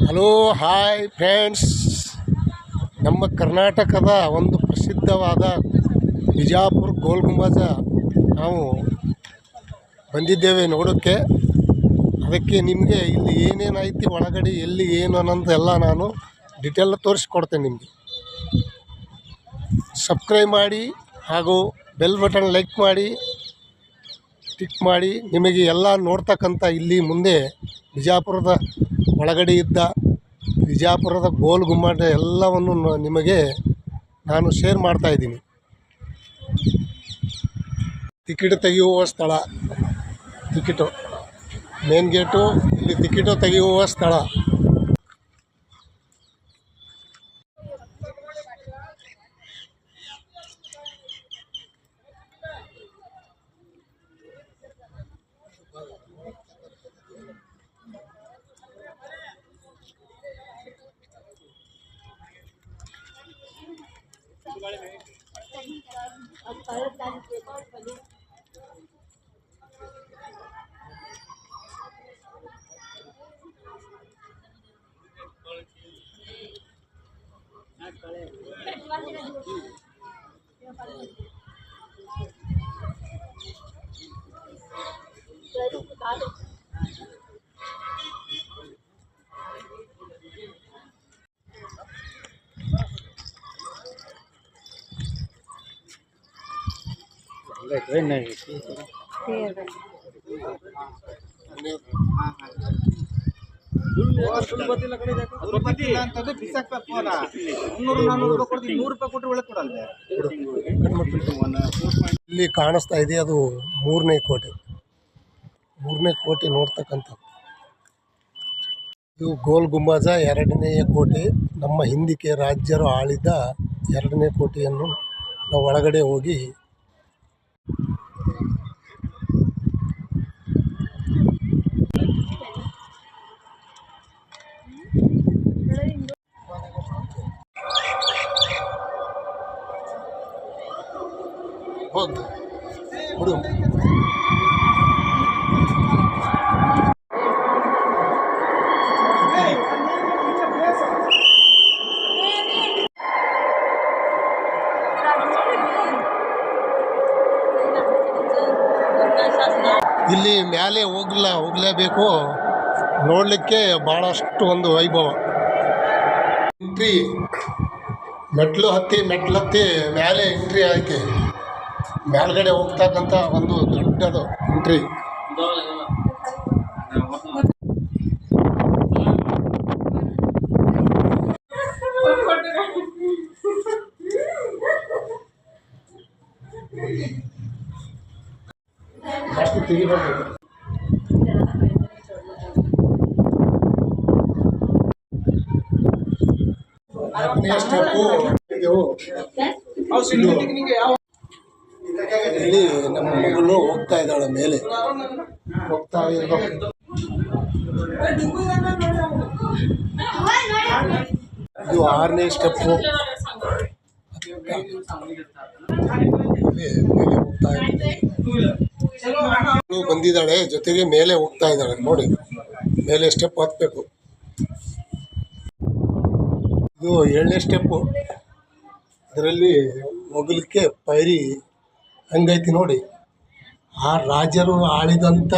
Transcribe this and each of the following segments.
Hello hi friends, ನಮ್ಮ ಕರ್ನಾಟಕದ ಒಂದು ಪ್ರಸಿದ್ಧವಾದ ಬಿಜಾಪುರ ಗೋಲ್ ಗುಂಬಜ ನಾವು ಬಂದಿದ್ದೇವೆ ನೋಡೋಕ್ಕೆ. ಅದಕ್ಕೆ ನಿಮಗೆ ಇಲ್ಲಿ ಏನೇನು ಐತಿ ಒಳಗಡೆ, ಎಲ್ಲಿ ಏನು ಅನ್ನೋದೆಲ್ಲ ನಾನು ಡಿಟೇಲ್ ತೋರಿಸ್ಕೊಡ್ತೇನೆ ನಿಮಗೆ. ಸಬ್ಸ್ಕ್ರೈಬ್ ಮಾಡಿ ಹಾಗೂ ಬೆಲ್ ಬಟನ್ ಲೈಕ್ ಮಾಡಿ, ಟಿಕ್ ಮಾಡಿ. ನಿಮಗೆ ಎಲ್ಲ ನೋಡ್ತಕ್ಕಂಥ ಇಲ್ಲಿ ಮುಂದೆ ಬಿಜಾಪುರದ ಒಳಗಡೆ ಇದ್ದ ಬಿಜಾಪುರದ ಗೋಲ್ ಗುಮ್ಮಟ ಎಲ್ಲವನ್ನು ನಿಮಗೆ ನಾನು ಶೇರ್ ಮಾಡ್ತಾಯಿದ್ದೀನಿ. ಟಿಕೆಟ್ ತೆಗೆಯುವ ಸ್ಥಳ, ಟಿಕೆಟು ಮೇನ್ ಗೇಟು, ಇಲ್ಲಿ ಟಿಕೆಟು ತೆಗೆಯುವ ಸ್ಥಳ. ಇಲ್ಲಿ ಕಾಣಿಸ್ತಾ ಇದೆ, ಅದು ಮೂರನೇ ಕೋಟೆ ನೋಡ್ತಕ್ಕಂಥದ್ದು. ಇದು ಗೋಲ್ ಗುಂಬಜ ಎರಡನೆಯ ಕೋಟೆ. ನಮ್ಮ ಹಿಂದಿಕ್ಕೆ ರಾಜ್ಯರು ಆಳಿದ ಎರಡನೇ ಕೋಟೆಯನ್ನು ನಾವು ಒಳಗಡೆ ಹೋಗಿ ಹೋಗ್ದು ಹುಡು. ಇಲ್ಲಿ ಮೇಲೆ ಹೋಗಲೇಬೇಕು. ನೋಡಲಿಕ್ಕೆ ಭಾಳಷ್ಟು ಒಂದು ವೈಭವ. ಎಂಟ್ರಿ ಮೆಟ್ಲು ಹತ್ತಿ ಮೇಲೆ ಎಂಟ್ರಿ ಐತೆ. ಮೇಲ್ಗಡೆ ಹೋಗ್ತಕ್ಕಂಥ ಒಂದು ದೊಡ್ಡದು ಎಂಟ್ರಿ. ಜಾಸ್ತಿ ತೆಗಿಬಾರ್ದು. ಇಲ್ಲಿ ನಮ್ಮ ಮಗಳು ಹೋಗ್ತಾ ಇದ್ದಾಳೆ, ಮೇಲೆ ಹೋಗ್ತಾ ಇರ್ಬೇಕು. ಇದು 6ನೇ ಸ್ಟೆಪ್ಪು. ಮೇಲೆ ಹೋಗ್ತಾ ಇದ್ದಾಳೆ, ಬಂದಿದ್ದಾಳೆ ಜೊತೆಗೆ ಮೇಲೆ ಹೋಗ್ತಾ ಇದ್ದಾಳೆ. ನೋಡಿ, ಮೇಲೆ ಸ್ಟೆಪ್ ಹತ್ತಬೇಕು. ಇದು 7ನೇ ಸ್ಟೆಪ್ಪು. ಇದರಲ್ಲಿ ಹೋಗಲಿಕ್ಕೆ ಪೈರಿ ಹಂಗೈತಿ ನೋಡಿ. ಆ ರಾಜರು ಆಳಿದಂಥ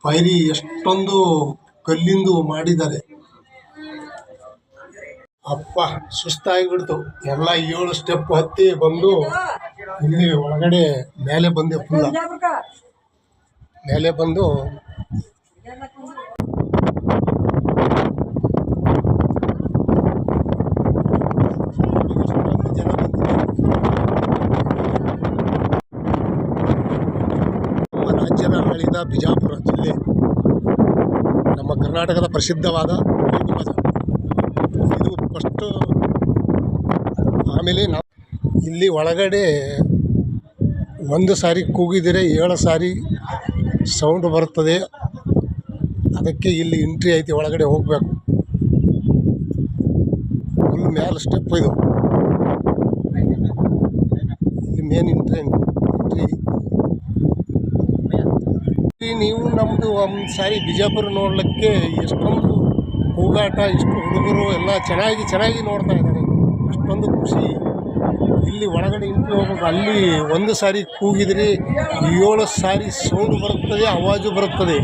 ಪೈರಿ ಎಷ್ಟೊಂದು ಕಲ್ಲಿಂದು ಮಾಡಿದ್ದಾರೆ. ಅಪ್ಪ ಸುಸ್ತಾಗಿಬಿಡ್ತು. ಎಲ್ಲ 7 ಸ್ಟೆಪ್ ಹತ್ತಿ ಬಂದು ಇಲ್ಲಿ ಒಳಗಡೆ ಮೇಲೆ ಬಂದೆ. ಮೇಲೆ ಬಂದು ರಾಜ್ಯದ ಆಳಿದ ಬಿಜಾಪುರ ಜಿಲ್ಲೆ, ನಮ್ಮ ಕರ್ನಾಟಕದ ಪ್ರಸಿದ್ಧವಾದ ಗುಂಬಜ ಇದು ಫಸ್ಟು. ಆಮೇಲೆ ನಾವು ಇಲ್ಲಿ ಒಳಗಡೆ ಒಂದು ಸಾರಿ ಕೂಗಿದರೆ 7 ಸಾರಿ ಸೌಂಡ್ ಬರ್ತದೆ. ಅದಕ್ಕೆ ಇಲ್ಲಿ ಎಂಟ್ರಿ ಐತಿ, ಒಳಗಡೆ ಹೋಗಬೇಕು. ಫುಲ್ ಮೇಲೆ ಸ್ಟೆಪ್ ಇದು. ಇಲ್ಲಿ ಮೇನ್ ಎಂಟ್ರಿ. ನೀವು ನಮ್ಮದು ಒಂದು ಸಾರಿ ಬಿಜಾಪುರ ನೋಡಲಿಕ್ಕೆ ಎಷ್ಟೊಂದು ಕೂಗ ಕೂಗಾಟ, ಇಷ್ಟು ಹುಡುಗರು ಎಲ್ಲ ಚೆನ್ನಾಗಿ ನೋಡ್ತಾ ಇದ್ದಾರೆ. ಅಷ್ಟೊಂದು ಖುಷಿ. ಇಲ್ಲಿ ಒಳಗಡೆ ಇಂಟ್ರಿ ಹೋಗ್ಬೇಕು. ಅಲ್ಲಿ ಒಂದು ಸಾರಿ ಕೂಗಿದ್ರಿ 7 ಸಾರಿ ಸೌಂಡ್ ಬರುತ್ತದೆ, ಆವಾಜು ಬರುತ್ತದೆ.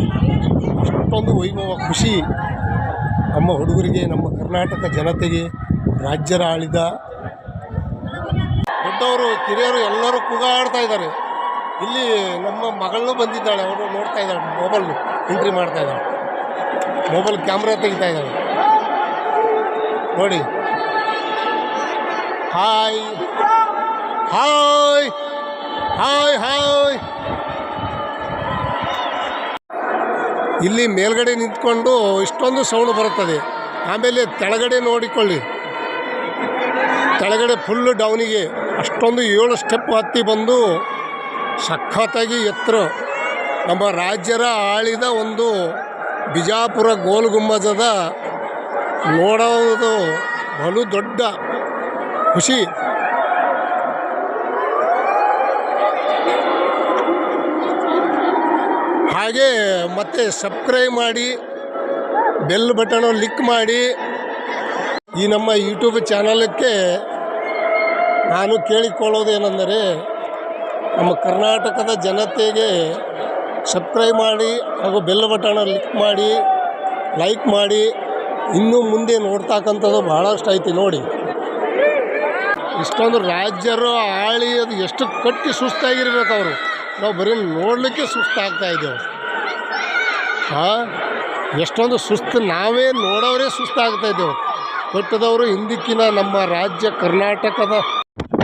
ಅಷ್ಟೊಂದು ವೈಭವ, ಖುಷಿ ನಮ್ಮ ಹುಡುಗರಿಗೆ, ನಮ್ಮ ಕರ್ನಾಟಕ ಜನತೆಗೆ. ರಾಜ್ಯರ ಆಳಿದ ದೊಡ್ಡವರು ಕಿರಿಯರು ಎಲ್ಲರೂ ಕೂಗಾಡ್ತಾ ಇದ್ದಾರೆ. ಇಲ್ಲಿ ನಮ್ಮ ಮಗಳು ಬಂದಿದ್ದಾಳೆ, ಅವರು ನೋಡ್ತಾ ಇದ್ದಾಳೆ, ಮೊಬೈಲ್ ಎಂಟ್ರಿ ಮಾಡ್ತಾ ಇದ್ದಾಳೆ, ಮೊಬೈಲ್ ಕ್ಯಾಮ್ರಾ ತೆಗಿತಾ ಇದ್ದಾಳೆ ನೋಡಿ. Hi hi hi hi. ಇಲ್ಲಿ ಮೇಲ್ಗಡೆ ನಿಂತ್ಕೊಂಡು ಇಷ್ಟೊಂದು ಸೌಂಡ್ ಬರುತ್ತದೆ. ಆಮೇಲೆ ಕೆಳಗಡೆ ನೋಡಿಕೊಳ್ಳಿ, ಕೆಳಗಡೆ ಫುಲ್ಲು ಡೌನಿಗೆ ಅಷ್ಟೊಂದು 7 ಸ್ಟೆಪ್ ಹತ್ತಿ ಬಂದು ಸಖತ್ತಾಗಿ ಎತ್ತರ ನಮ್ಮ ರಾಜ್ಯರ ಆಳಿದ ಒಂದು ಬಿಜಾಪುರ ಗೋಲ್ ಗುಂಬಜದ ನೋಡೋದು ಬಲು ದೊಡ್ಡ ಖುಷಿ. ಹಾಗೆ ಮತ್ತೆ ಸಬ್ಸ್ಕ್ರೈಬ್ ಮಾಡಿ, ಬೆಲ್ ಬಟನ್ ಕ್ಲಿಕ್ ಮಾಡಿ. ಈ ನಮ್ಮ ಯೂಟ್ಯೂಬ್ ಚಾನಲಕ್ಕೆ ನಾನು ಕೇಳಿಕೊಳ್ಳೋದೇನೆಂದರೆ, ನಮ್ಮ ಕರ್ನಾಟಕದ ಜನತೆಗೆ ಸಬ್ಸ್ಕ್ರೈಬ್ ಮಾಡಿ ಹಾಗೂ ಬೆಲ್ ಬಟನ್ ಕ್ಲಿಕ್ ಮಾಡಿ, ಲೈಕ್ ಮಾಡಿ. ಇನ್ನೂ ಮುಂದೆ ನೋಡ್ತಕ್ಕಂಥದ್ದು ಭಾಳಷ್ಟು ಐತಿ ನೋಡಿ. ಇಷ್ಟೊಂದು ರಾಜ್ಯರು ಆಳಿ ಅದು ಎಷ್ಟು ಕಟ್ಟಿ ಸುಸ್ತಾಗಿರ್ಬೇಕು ಅವರು. ನಾವು ಬರೀ ನೋಡಲಿಕ್ಕೆ ಸುಸ್ತಾಗ್ತಾ ಇದ್ದೇವೆ. ಎಷ್ಟೊಂದು ಸುಸ್ತು, ನಾವೇ ನೋಡೋರೇ ಸುಸ್ತಾಗ್ತಾ ಇದ್ದೇವೆ. ಕೊಟ್ಟದವರು ಹಿಂದಕ್ಕಿನ ನಮ್ಮ ರಾಜ್ಯ ಕರ್ನಾಟಕದ